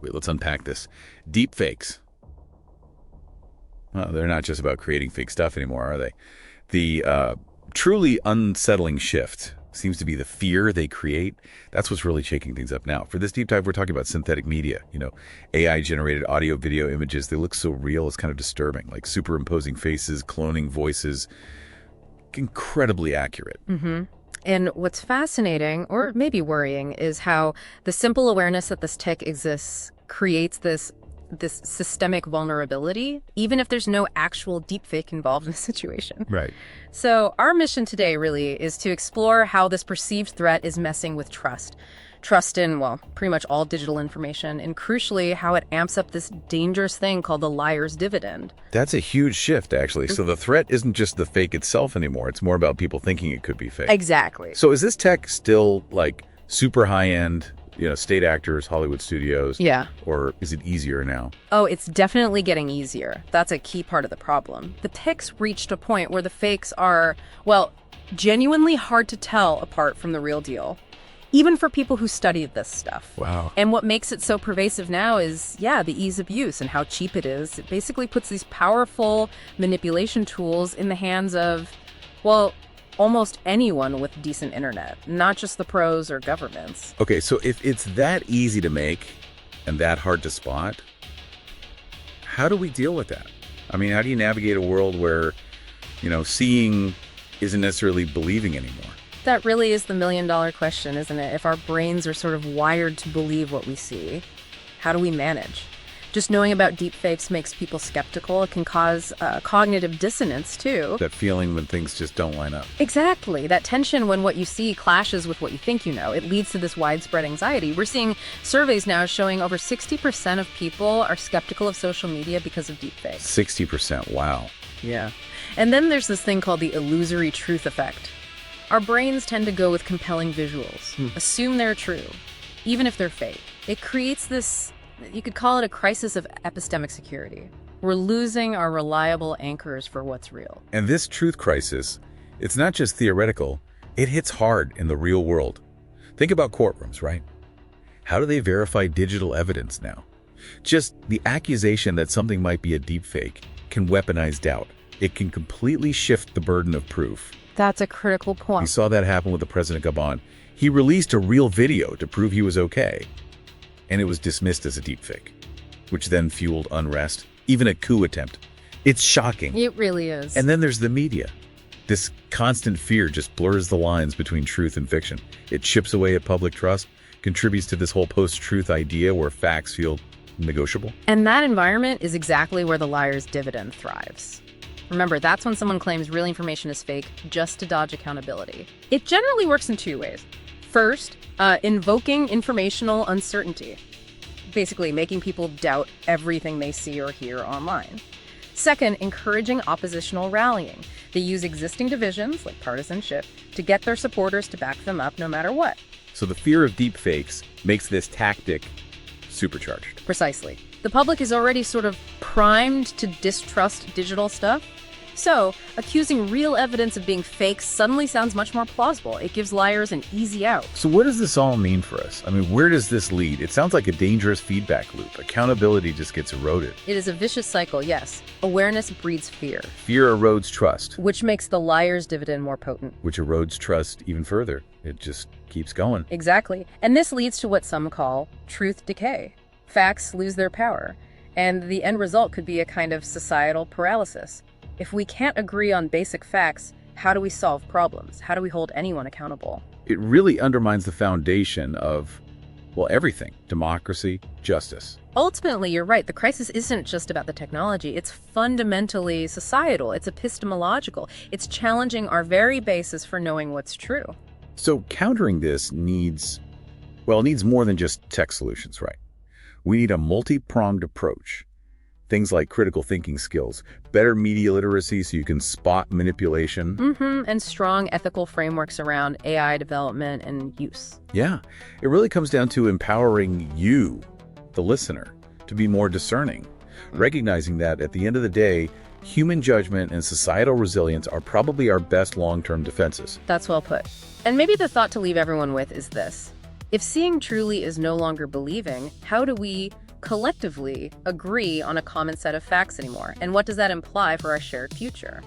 Wait, let's unpack this. Deepfakes. Well, they're not just about creating fake stuff anymore, are they? The truly unsettling shift seems to be the fear they create. That's what's really shaking things up now. For this deep dive, we're talking about synthetic media. AI-generated audio, video, images. They look so real, it's kind of disturbing. Like superimposing faces, cloning voices. Incredibly accurate. Mm-hmm. And what's fascinating, or maybe worrying, is how the simple awareness that this tech exists creates this systemic vulnerability, even if there's no actual deepfake involved in the situation. Right. So our mission today really is to explore how this perceived threat is messing with trust. Trust in, well, pretty much all digital information, and crucially, how it amps up this dangerous thing called the liar's dividend. That's a huge shift, actually. So the threat isn't just the fake itself anymore. It's more about people thinking it could be fake. Exactly. So is this tech still like super high-end, state actors, Hollywood studios? Yeah. Or is it easier now? Oh, it's definitely getting easier. That's a key part of the problem. The tech's reached a point where the fakes are, well, genuinely hard to tell apart from the real deal, even for people who study this stuff. Wow. And what makes it so pervasive now is, the ease of use and how cheap it is. It basically puts these powerful manipulation tools in the hands of, well, almost anyone with decent internet, not just the pros or governments. Okay, so if it's that easy to make and that hard to spot, how do we deal with that? I mean, how do you navigate a world where, seeing isn't necessarily believing anymore? That really is the million-dollar question, isn't it? If our brains are sort of wired to believe what we see, how do we manage? Just knowing about deepfakes makes people skeptical. It can cause cognitive dissonance, too. That feeling when things just don't line up. Exactly. That tension when what you see clashes with what you think you know. It leads to this widespread anxiety. We're seeing surveys now showing over 60% of people are skeptical of social media because of deepfakes. 60%, wow. Yeah. And then there's this thing called the illusory truth effect. Our brains tend to go with compelling visuals, assume they're true, even if they're fake. It creates this, you could call it a crisis of epistemic security. We're losing our reliable anchors for what's real. And this truth crisis, it's not just theoretical, it hits hard in the real world. Think about courtrooms, right? How do they verify digital evidence now? Just the accusation that something might be a deepfake can weaponize doubt. It can completely shift the burden of proof. That's a critical point. We saw that happen with the President Gabon. He released a real video to prove he was okay, and it was dismissed as a deepfake, which then fueled unrest, even a coup attempt. It's shocking. It really is. And then there's the media. This constant fear just blurs the lines between truth and fiction. It chips away at public trust, contributes to this whole post-truth idea where facts feel negotiable. And that environment is exactly where the liar's dividend thrives. Remember, that's when someone claims real information is fake just to dodge accountability. It generally works in two ways. First, invoking informational uncertainty, basically making people doubt everything they see or hear online. Second, encouraging oppositional rallying. They use existing divisions, like partisanship, to get their supporters to back them up no matter what. So the fear of deepfakes makes this tactic supercharged. Precisely. The public is already sort of primed to distrust digital stuff. So, accusing real evidence of being fake suddenly sounds much more plausible. It gives liars an easy out. So what does this all mean for us? I mean, where does this lead? It sounds like a dangerous feedback loop. Accountability just gets eroded. It is a vicious cycle, yes. Awareness breeds fear. Fear erodes trust. Which makes the liar's dividend more potent. Which erodes trust even further. It just keeps going. Exactly. And this leads to what some call truth decay. Facts lose their power. And the end result could be a kind of societal paralysis. If we can't agree on basic facts, how do we solve problems? How do we hold anyone accountable? It really undermines the foundation of, well, everything. Democracy, justice. Ultimately, you're right. The crisis isn't just about the technology. It's fundamentally societal. It's epistemological. It's challenging our very basis for knowing what's true. So countering this needs more than just tech solutions, right? We need a multi-pronged approach. Things like critical thinking skills, better media literacy so you can spot manipulation. And strong ethical frameworks around AI development and use. Yeah, it really comes down to empowering you, the listener, to be more discerning. Recognizing that at the end of the day, human judgment and societal resilience are probably our best long-term defenses. That's well put. And maybe the thought to leave everyone with is this. If seeing truly is no longer believing, how do we collectively agree on a common set of facts anymore. And what does that imply for our shared future?